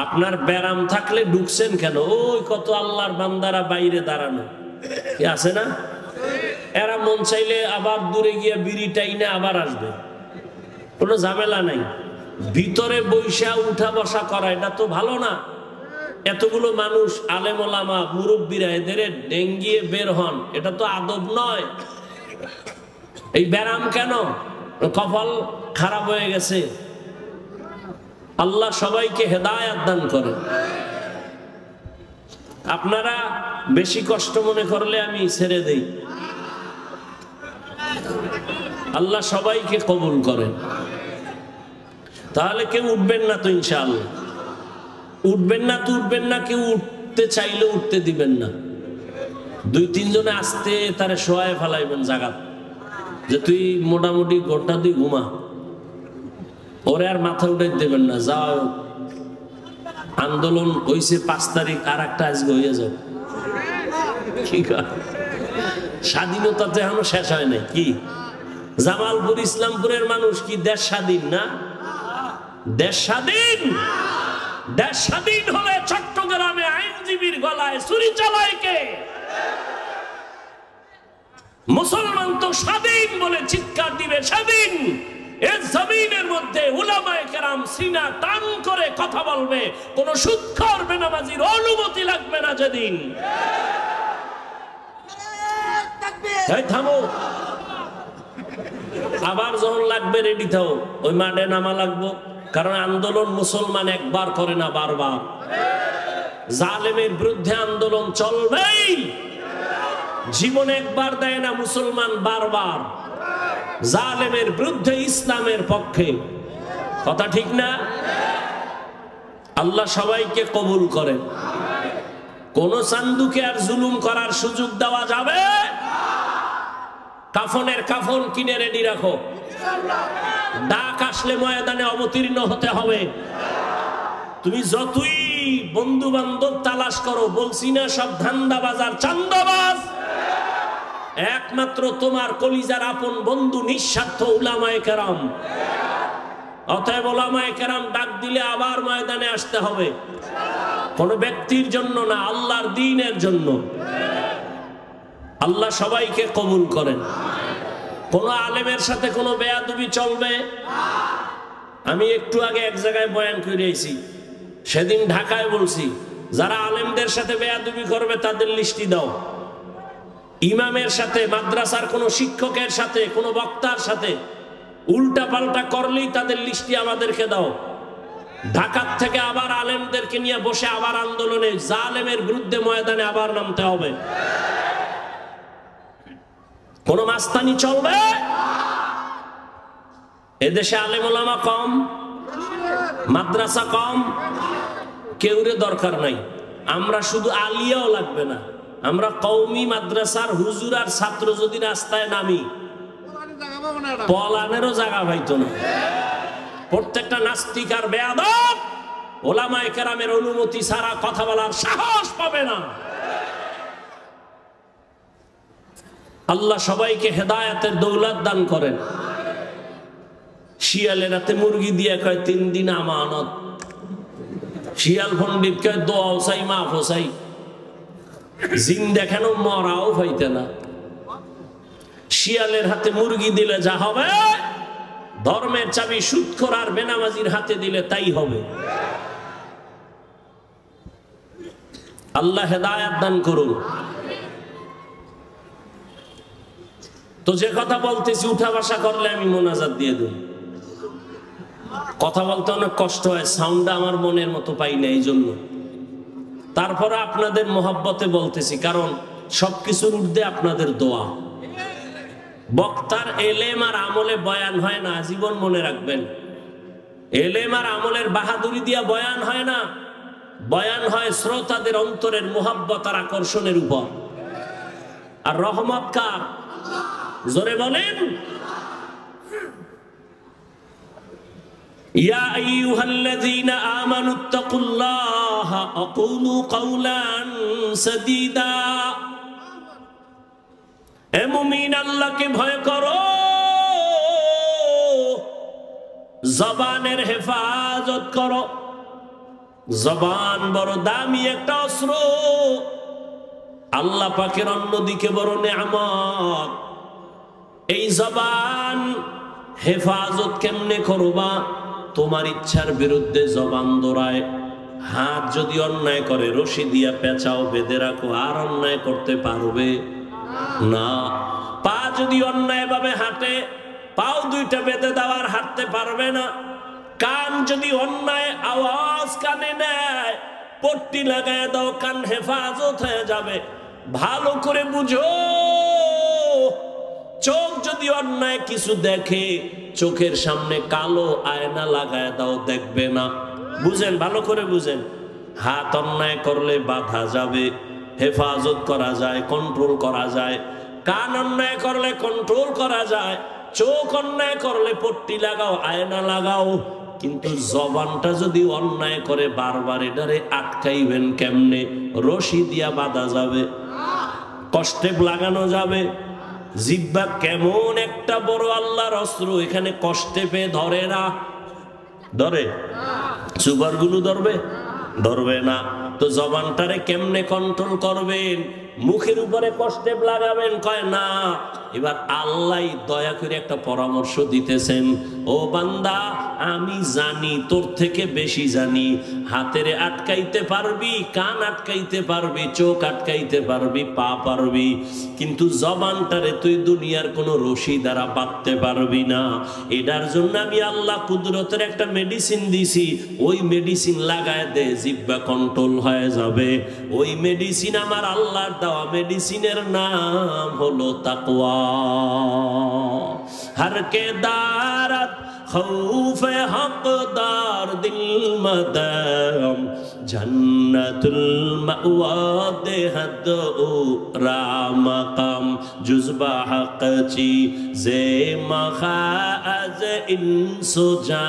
[SPEAKER 1] আপনার ব্যারাম থাকলে ঢুকছেন কেন? ওই কত আল্লাহর বান্দারা বাইরে দাঁড়ানো কি আছে না? এরা মন চাইলে আবার দূরে গিয়া বিড়ি টাইনে আবার আসবে, কোনো ঝামেলা নাই। ভিতরে বৈশা উঠা বসা করা এটা তো ভালো না। এতগুলো মানুষ, আলেম ওলামা, মুরব্বীরা, এদের ডেঙ্গিয়ে বের হন, এটা তো আদব নয়। এই ব্যারাম কেন? কপাল খারাপ হয়ে গেছে। আল্লাহ সবাইকে হেদায়েত দান করেন। আপনারা বেশি কষ্ট মনে করলে আমি ছেড়ে দেই। আল্লাহ সবাইকে কবুল করেন। তাহলে কেউ উঠবেন না তো? ইনশাআল্লাহ উঠবেন না তো? উঠবেন না, কেউ উঠতে চাইলে উঠতে দিবেন না। 2-3 জনে আসতে তারে শোয়ায় ফেলাইবেন জায়গা, যে তুই মোটামুটি ঘন্টা 2 ঘুমা, ওরে আর মাথা উঠে দেবেন না। যাও, আন্দোলন হয়েছে 5 তারিখ, আর একটা আজকে হয়ে যাও। ঠিক আছে, স্বাধীনতা তো এখনো শেষ হয় নাই। কি জামালপুর, ইসলামপুরের মানুষ কি দেশ স্বাধীন না? দেশ স্বাধীন। দেশ স্বাধীন হলে চট্টগ্রামে আইনজীবীর গলায় ছুরি চালায় কে? মুসলমান তো স্বাধীন বলে চিৎকার দিবে স্বাধীন। এই জমিনের মধ্যে উলামায়ে কেরাম সিনা টান করে কথা বলবে, কোন সুদখোর বেনামাজির অনুমতি লাগবে না যেদিন। এই থামো, আবার যখন লাগবে রেডি থাও, ওই মাঠে নামা লাগবো। কারণ আন্দোলন মুসলমান একবার করে না, বারবার। জালেমের বিরুদ্ধে আন্দোলন চলবেই। জীবন একবার দেয় না মুসলমান, বারবার। জালেমের বিরুদ্ধে, ইসলামের পক্ষে। কথা ঠিক না? আল্লাহ সবাইকে কবুল করেন। কোন চান্দুকে আর জুলুম করার সুযোগ দেওয়া যাবে? কাফনের কাফন কিনে রেডি রাখো। ডাক আসলে ময়দানে অবতীর্ণ হতে হবে। তুমি যতই বন্ধু বান্ধব তালাশ করো, বলছি না সব ধান্দাবাজ আর চান্দাবাজ, একমাত্র তোমার কলিজার আপন বন্ধু নিঃস্বার্থ উলামায়ে কেরাম। অতএব উলামায়ে কেরাম ডাক দিলে আবার ময়দানে আসতে হবে, কোন ব্যক্তির জন্য না, আল্লাহর দ্বীনের জন্য। আল্লাহ সবাইকে কবুল করেন। কোন আলেমের সাথে কোন বেয়াদবি চলবে? আমি একটু আগে এক জায়গায় বয়ান করে আইছি, সেদিন ঢাকায় বলছি যারা আলেমদের সাথে বেয়াদবি করবে তাদের লিস্টি দাও। ইমামের সাথে, মাদ্রাসার কোনো শিক্ষকের সাথে, কোনো বক্তার সাথে উল্টা পাল্টা করলেই তাদের লিস্টি আমাদেরকে দাও। ঢাকার থেকে আবার আলেমদেরকে নিয়ে বসে আবার আন্দোলনে, জালেমের বিরুদ্ধে ময়দানে আবার নামতে হবে। কোন মাস্তানি চলবে? এদেশে আলেম ওলামা কম, মাদ্রাসা কম, কেউরে দরকার নাই। আমরা শুধু আলিয়াও লাগবে না, আমরা কওমি মাদ্রাসার হুজুর আর ছাত্র যদি রাস্তায় নামি পলানেরও জায়গা পাইতো না। প্রত্যেকটা নাস্তিক আর বেয়াদব ওলামায়ে কেরামের অনুমতি ছাড়া কথা বলার সাহস পাবে না। আল্লাহ সবাইকে হেদায়েতের দৌলত দান করেন। শিয়ালের রাতে মুরগি দিয়ে কয় 3 দিন আমানত, শিয়াল পণ্ডিত কয় দোয়াও চাই মাফও চাই, জিন দেখানো মরাও পাইতে না। শিয়ালের হাতে মুরগি দিলে যা হবে, ধর্মের চাবি সুদখোর আর বেনামাজির হাতে দিলে তাই হবে। আল্লাহ হেদায়েত দান করুন। তো যে কথা বলতেছি উঠা বসা করলে আমি মোনাজাত দিয়ে দিই। কথা বলতে অনেক কষ্ট হয়, সাউন্ডটা আমার মনের মতো পাই না, এই জন্য। তারপরে আপনাদের মোহাব্বতে বলতেছি, কারণ সবকিছুর ঊর্ধ্বে আপনাদের দোয়া। বক্তার এলেম আর আমলে বয়ান হয় না, জীবন মনে রাখবেন। এলেম আর আমলের বাহাদুরি দিয়া বয়ান হয় না, বয়ান হয় শ্রোতাদের অন্তরের মোহাব্বত আর আকর্ষণের উপর। আর রহমত কার? জোরে বলেন। ইয়া আইয়ুহাল্লাযীনা আমানুত্তাকুল্লাহা আকুলু কাওলান সাদীদা। হে মুমিন, আল্লাহকে ভয় করো, জবানের হেফাজত করো। জবান বড় দামি একটা অস্ত্র, আল্লাহ পাকের অন্যদিকে বড় নেয়ামত। এই জবান হেফাজত কেমনে করবা? তোমার ইচ্ছার বিরুদ্ধে জবান দৌড়ায়। হাত যদি অন্যায় করে রশি দিয়া পেঁচাও, বেঁধে রাখো, আর অন্যায় করতে পারবে না। পা যদি অন্যায় ভাবে হাঁটে, পাও 2টা বেঁধে দেওয়ার হাঁটতে পারবে না। কান যদি অন্যায় আওয়াজ কানে নেয়, পট্টি লাগায় দাও, কান হেফাজত হয়ে যাবে। ভালো করে বুঝো, চোখ যদি অন্যায় কিছু দেখে, চোখের সামনে কালো আয়না লাগায় দাও, দেখবে না। বুঝেন, ভালো করে বুঝেন। হাত অন্যায় করলে বাধা যাবে, হেফাজত করা যায়, কন্ট্রোল করা যায়। কান অন্যায় করলে কন্ট্রোল করা যায়। চোখ অন্যায় করলে পট্টি লাগাও, আয়না লাগাও। কিন্তু জবানটা যদি অন্যায় করে বারবার, এটারে আটকাইবেন কেমনে? রশি দিয়া বাঁধা যাবে, কষ্টে লাগানো যাবে। জিহ্বা কেমন একটা বড় আল্লাহর অস্ত্র, এখানে কষ্টে পেয়ে ধরে না। ধরে? সুগারগুলো ধরবে? ধরবে না। তো জবানটারে কেমনে কন্ট্রোল করবেন? মুখের উপরে কষ্টে লাগাবেন? কয় না। এবার আল্লাহ দয়া করে একটা পরামর্শ দিতেছেন, ও বান্দা, আমি জানি, তোর থেকে বেশি জানি। হাতেরে আটকাইতে পারবি, কান আটকাইতে পারবি, চোখ আটকাইতে পারবি, পা পারবি, কিন্তু জবানটারে তুই দুনিয়ার কোনো রশি দ্বারা বাঁধতে পারবি না। এটার জন্য আমি আল্লাহ কুদরতের একটা মেডিসিন দিছি, ওই মেডিসিন লাগায় দে, জিহ্বা কন্ট্রোল হয়ে যাবে। ওই মেডিসিন আমার আল্লাহর দেওয়া, মেডিসিনের নাম হলো তাকওয়া। हर के दारत खौफ हकदार दिल मदम जन्नतुल मअवा देहद रामकम जुज़बा हक़ची ज़े मखाज़ इंसुजा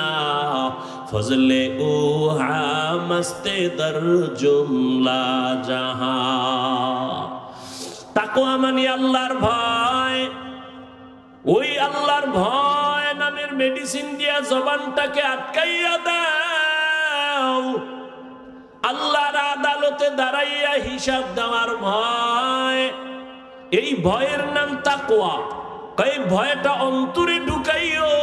[SPEAKER 1] फज़ले उहा मस्ते दर जुमला जहां। তাকওয়া মানে আল্লাহর ভয়। ওই আল্লাহর ভয় নামের মেডিসিন দিয়া জবানটাকে আটকাইয়া দাও। আল্লাহর আদালতে দাঁড়াইয়া হিসাব দেওয়ার ভয়, এই ভয়ের নাম তাকওয়া। এই ভয়টা অন্তরে ঢুকাইও,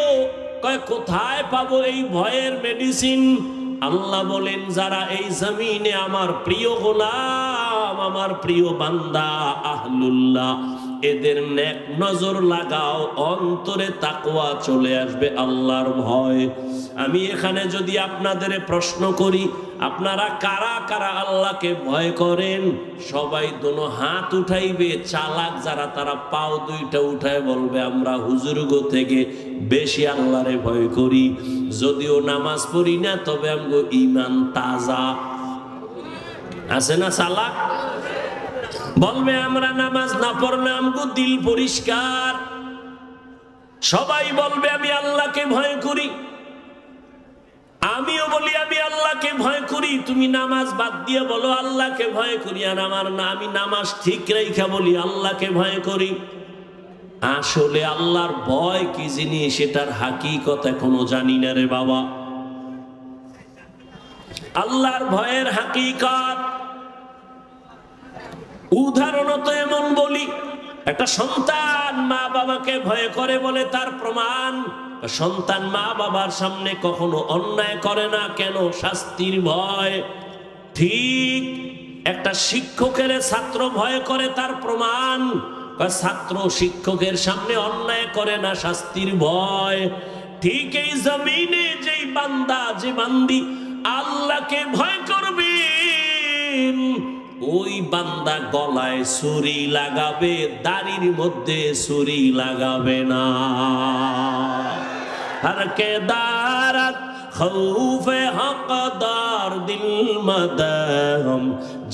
[SPEAKER 1] কয় কোথায় পাবো এই ভয়ের মেডিসিন? আল্লাহ বলেন যারা এই জমিনে আমার প্রিয় গোলাম, আমার প্রিয় বান্দা আহলুল্লাহ, এদের নেক নজর লাগাও, অন্তরে তাকওয়া চলে আসবে, আল্লাহর ভয়। আমি এখানে যদি আপনাদের প্রশ্ন করি, আপনারা কারা কারা আল্লাহকে ভয় করেন? সবাই দোনো হাত উঠাইবে। চালাক যারা তারা পাও দুইটা উঠায় বলবে আমরা হুজুরগো থেকে বেশি আল্লাহরে ভয় করি। যদিও নামাজ পড়ি না, তবে আমগো ঈমান তাজা আছে না? চালাক বলবে আমরা নামাজ না পড়লে আমগো দিল পরিষ্কার। সবাই বলবে আমি আল্লাহকে ভয় করি। আমিও বলি আমি আল্লাহকে ভয় করি। তুমি নামাজ বাদ দিয়ে বলো আল্লাহকে ভয় করি, আর আমার না, আমি নামাজ ঠিক রেখা বলি আল্লাহকে ভয় করি। আসলে আল্লাহর ভয় কি জিনিস সেটার হাকিকত এখনো জানি না রে বাবা। আল্লাহর ভয়ের হাকিকত উদাহরণত এমন বলি, একটা সন্তান মা বাবাকে ভয় করে বলে তার প্রমাণ, সন্তান মা বাবার সামনে কখনো অন্যায় করে না। কেন? শাস্তির ভয়। ঠিক একটা শিক্ষকের ছাত্র ভয় করে, তার প্রমাণ ছাত্র শিক্ষকের সামনে অন্যায় করে না, শাস্তির ভয়। ঠিক এই জমিনে যেই বান্দা, যে বান্দি আল্লাহকে ভয় করবে, ওই বান্দা গলায় ছুরি লাগাবে, দাড়ির মধ্যে ছুরি লাগাবে না। हर के दारत खौफे हक़दार दिल मदहम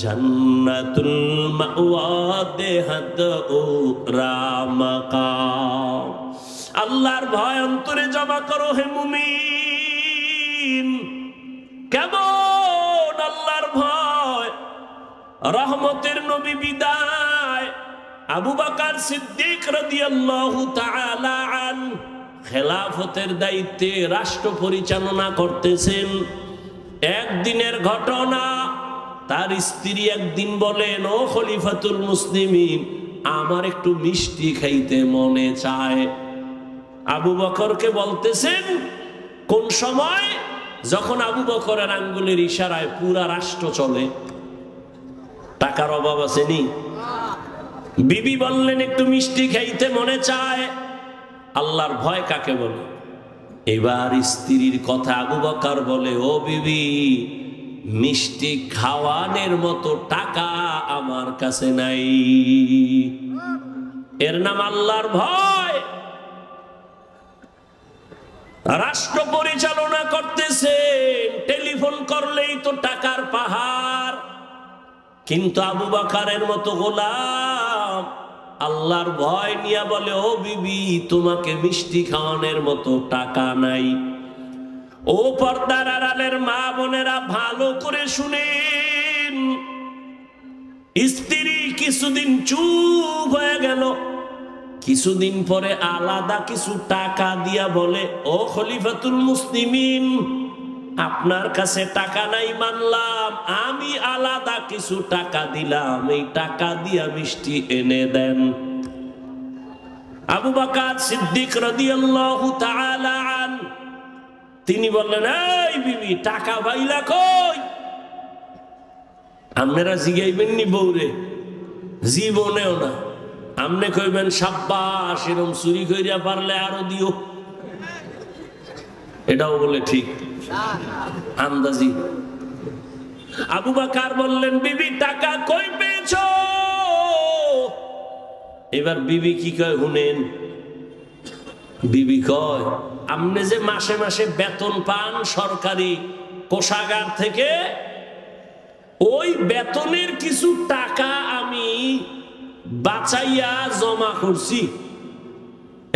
[SPEAKER 1] जन्नतुल मअवा देहत रामकाम। আল্লাহর ভয় অন্তরে জমা করো হে মুমিন। কেমন আল্লাহর ভয়? রহমতের নবী বিদায়, আবু বকর সিদ্দিক রাদিয়াল্লাহু তাআলা আনহু খেলাফতের দায়িত্বে রাষ্ট্র পরিচালনা করতেছেন। একদিনের ঘটনা, তার স্ত্রী একদিন বলেন, ও খলিফাতুল মুসলিমিন, আমার একটু মিষ্টি খাইতে মনে চায়। আবু বকরকে বলতেছেন কোন সময়? যখন আবু বকরের আঙ্গুলের ইশারায় পুরা রাষ্ট্র চলে। টাকার অভাব আসেনি? বিবি বললেন একটু মিষ্টি খাইতে মনে চায়। আল্লাহর ভয় কাকে বলে? এবার স্ত্রীর কথা আবু বকর বলে, ও বিবি, মিষ্টি খাওয়ানোর মতো টাকা আমার কাছে নাই। এর নাম আল্লাহর ভয়। রাষ্ট্র পরিচালনা করতেছেন, টেলিফোন করলেই তো টাকার পাহাড়। কিন্তু আবু বকরের মতো গোলাম আল্লাহর ভয় নিয়ে বলে, ও বিবি, তোমাকে মিষ্টি খাওয়ানোর মতো টাকা নাই। ও পর্দার আড়ালের মা বোনেরা ভালো করে শুনেন। স্ত্রী কিছুদিন চুপ হয়ে গেল, কিছুদিন পরে আলাদা কিছু টাকা দিয়া বলে, ও খলিফাতুল মুসলিমিন, আপনার কাছে টাকা নাই মানলাম, আমি আলাদা কিছু টাকা দিলাম, এই টাকা দিয়া মিষ্টি এনে দেন। আবু বকর সিদ্দিক রাদিয়াল্লাহু তাআলা আনহু তিনি বললেন, এই বিবি, টাকা পাইলা কই? আপনারা জিগাইবেন নি বউরে? জীবনেও না। আমনে কইবেন সাব্বাস, এরকম চুরি কইরা পারলে আরো দিও। এটাও বলে ঠিক আন্দাজি। আবু বকর বললেন, বিবি টাকা কই পেয়েছো? এবার বিবি কি কয় শুনেন। বিবি কয়, আপনি যে মাসে মাসে বেতন পান সরকারি কোষাগার থেকে, ওই বেতনের কিছু টাকা আমি বাঁচাইয়া জমা করছি।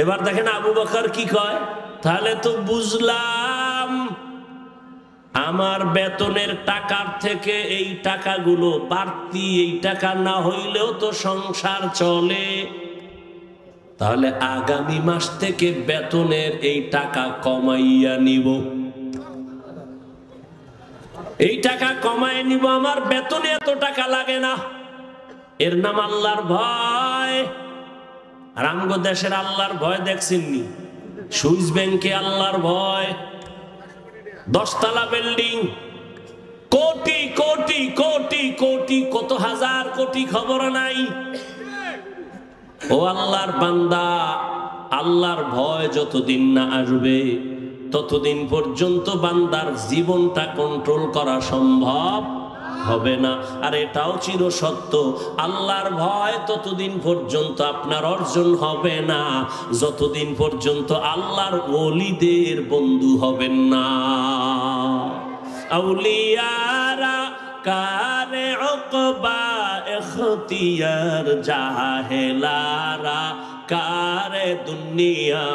[SPEAKER 1] এবার দেখেন আবু বকর কি কয়, তাহলে তো বুঝলাম আমার বেতনের টাকার থেকে এই টাকাগুলো বাড়তি, এই টাকা না হইলেও তো সংসার চলে। তাহলে আগামী মাস থেকে বেতনের এই টাকা কমাইয়া নিব, এই টাকা কমায় নিব, আমার বেতনে এত টাকা লাগে না। এর নাম আল্লাহর ভয়। আর আমগো দেশের আল্লাহর ভয় দেখছেননি? সুইস ব্যাংকে আল্লাহর ভয়, 10 তলা বিল্ডিং, কোটি কোটি কোটি কোটি, কত হাজার কোটি খবর নাই। ও আল্লাহর বান্দা, আল্লাহর ভয় যতদিন না আসবে ততদিন পর্যন্ত বান্দার জীবনটা কন্ট্রোল করা সম্ভব হবে না। আর এটাও চির সত্য, আল্লাহর ভয় ততদিন পর্যন্ত আপনার অর্জন হবে না যতদিন পর্যন্ত আল্লাহর ওলিদের বন্ধু হবেন না। আউলিয়ারা কারে উকবা ইখতিয়ার, জাহেলারা কারে দুনিয়া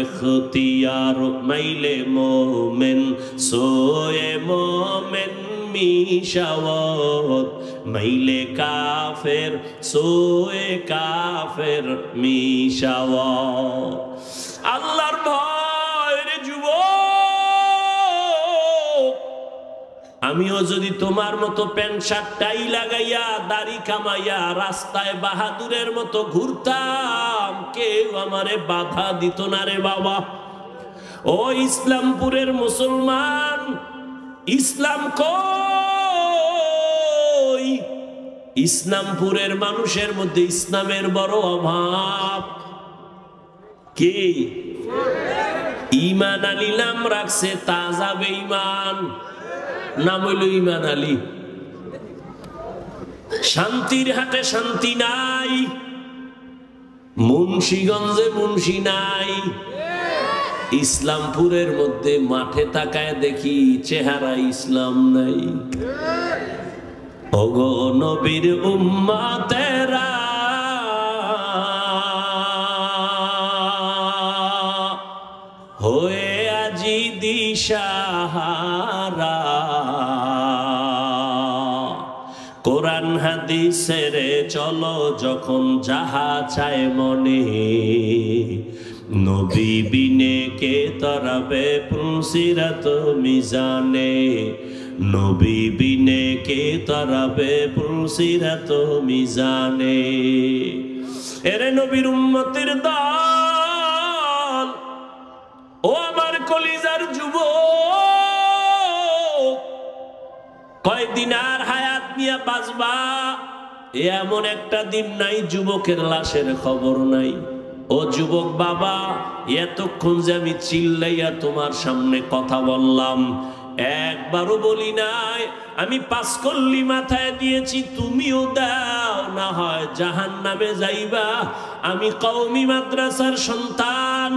[SPEAKER 1] ইখতিয়ার। মাইলে মোমেন সোয়ে মোমেন মিশাওয়াত, মাইলে কাফের সোয়ে কাফের মিশাওয়াত। আল্লাহর ভয় রে যুবক, আমিও যদি তোমার মতো প্যান্ট শার্ট টাই লাগাইয়া দাড়ি কামাইয়া রাস্তায় বাহাদুরের মতো ঘুরতাম, কেউ আমারে বাধা দিত না রে বাবা। ও ইসলামপুরের মুসলমান, ইসলাম কই? ইসলামপুরের মানুষের মধ্যে ইসলামের বড় অভাব। কে? ঈমান আলী নাম রাখছে, তাজা বেঈমান, নাম হইল ঈমান আলী। শান্তির হাটে শান্তি নাই, মুন্সিগঞ্জে মুন্সি নাই। ইসলামপুরের মধ্যে মাঠে তাকায় দেখি চেহারা ইসলাম নাই। ওগো নবীর উম্মতেরা, হয়ে আজি দিশাহারা, কোরআন হাদিসের চলো যখন যাহা চায় মনে, নবী বিনে কে তরাবে পুলসিরাত মিজানে, নবী বিনে কে তরাবে পুলসিরাত মিজানে। এরে নবীর উম্মতের দল, ও আমার কলিজার যুবক, কয়দিন আর হায়াত নিয়ে বাঁচবা এমন একটা দিন নাই যুবকের লাশের খবর নাই। ও যুবক বাবা, এতক্ষণ যে আমি চিল্লাইয়া তোমার সামনে কথা বললাম, একবারও বলি নাই আমি 5 কল্লি মাথায় দিয়েছি, তুমিও দাও, না হয় জাহান্নামে যাইবা। আমি কওমি মাদ্রাসার সন্তান,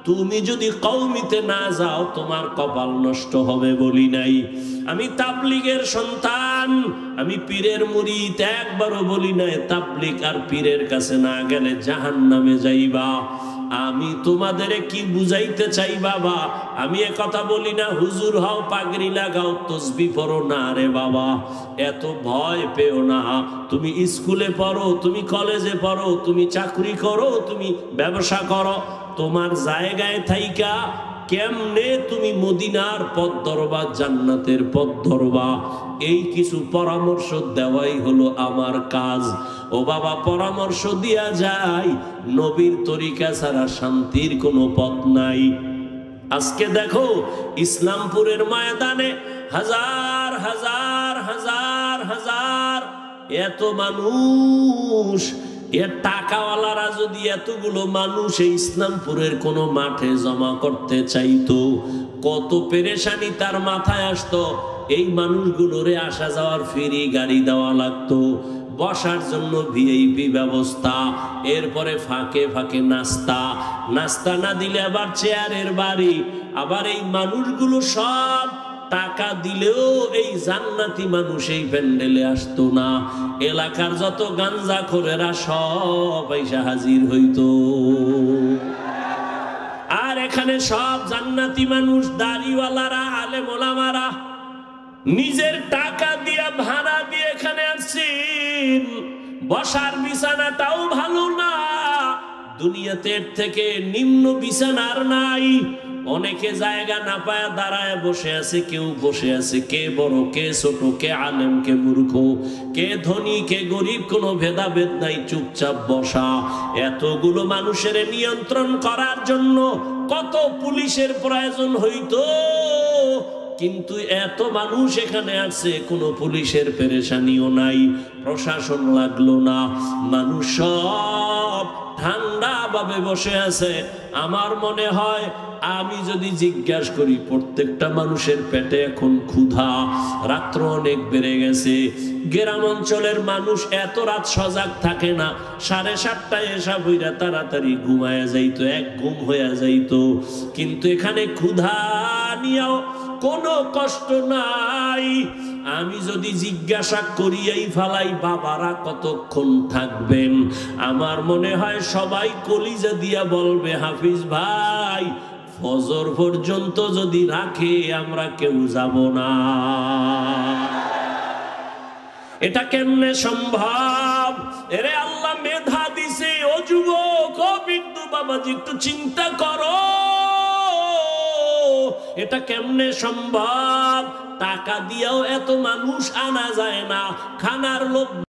[SPEAKER 1] তুমি যদি কওমিতে না যাও তোমার কপাল নষ্ট হবে বলি নাই। আমি তাবলীগের সন্তান, আমি পীরের মুরিদ, একবারও বলি নাই তাবলীগ আর পীরের কাছে না গেলে জাহান্নামে যাইবা। আমি তোমাদের কি বুঝাইতে চাই বাবা? আমি এ কথা বলি না হুজুর হও, পাগড়ি লাগাও, তসবিহ পড়ো না রে বাবা, এত ভয় পেও না। তুমি স্কুলে পড়ো, তুমি কলেজে পড়ো, তুমি চাকরি করো, তুমি ব্যবসা করো, তোমার জায়গায় থাইকা কেমনে তুমি মদিনার পথ ধরবা, জান্নাতের পথ ধরবা, এই কিছু পরামর্শ দেওয়াই হলো আমার কাজ। ও বাবা, পরামর্শ দিয়া যায়, নবীর তরিকা ছাড়া শান্তির কোনো পথ নাই। আজকে দেখো ইসলামপুরের ময়দানে হাজার হাজার হাজার হাজার এত মানুষ, এর টাকাওয়ালারা যদি এতগুলো মানুষ এই ইসলামপুরের কোনো মাঠে জমা করতে চাইতো, কত পেরেশানি তার মাথায় আসতো। এই মানুষগুলোরে আসা যাওয়ার ফ্রি গাড়ি দেওয়া লাগতো, বসার জন্য ভিআইপি ব্যবস্থা, এরপরে ফাঁকে ফাঁকে নাস্তা, নাস্তা না দিলে আবার চেয়ারের বাড়ি। আবার এই মানুষগুলো সব টাকা দিলেও এই জান্নাতি মানুষ এই প্যান্ডেলে আসতো না। এলাকার যত গাঞ্জাখোরেরা সব পয়সা হাজির হইতো, আর এখানে সব জান্নাতি মানুষ, দাড়িওয়ালারা, আলেম ওলামারা নিজের টাকা দিয়া ভাড়া দিয়ে এখানে আসছেন। বসার বিছানাটাও ভালো না, দুনিয়াতে থেকে নিম্ন বিছানার নাই। অনেকে জায়গা না পায় দাঁড়ায় বসে আছে, কেউ বসে আছে, কে বড় কে ছোট, কে আলেম কে মূর্খ, কে ধনী কে গরিব, কোনো ভেদাভেদ নাই, চুপচাপ বসা। এতগুলো মানুষের নিয়ন্ত্রণ করার জন্য কত পুলিশের প্রয়োজন হইতো, কিন্তু এত মানুষ এখানে আছে, কোনো পুলিশের পেরেশানিও নাই, প্রশাসন লাগলো না, মানুষ সব ঠান্ডা ভাবে বসে আছে। আমার মনে হয় আমি যদি জিজ্ঞাসা করি, প্রত্যেকটা মানুষের পেটে এখন ক্ষুধা, রাত্র অনেক বেড়ে গেছে। গ্রাম অঞ্চলের মানুষ এত রাত সজাগ থাকে না, 7:30টায় এসা বইরা তাড়াতাড়ি ঘুমায়া যাইতো, এক ঘুম হইয়া যাইতো। কিন্তু এখানে ক্ষুধা নিয়েও কোনো কষ্ট নাই। আমি যদি জিজ্ঞাসা করি এই ফালাই বাবারা কতক্ষণ থাকবেন, আমার মনে হয় সবাই কলিজা দিয়া বলবে, হাফিজ ভাই ফজর পর্যন্ত যদি রাখে আমরা কেউ যাব না। এটা কেমনে সম্ভব? এরে আল্লাহ মেধা দিছে। ও যুবক, ও বিন্দু বাবাজি, একটু চিন্তা করো, এটা কেমনে সম্ভব? টাকা দিয়েও এত মানুষ আনা যায় না, খানার লোক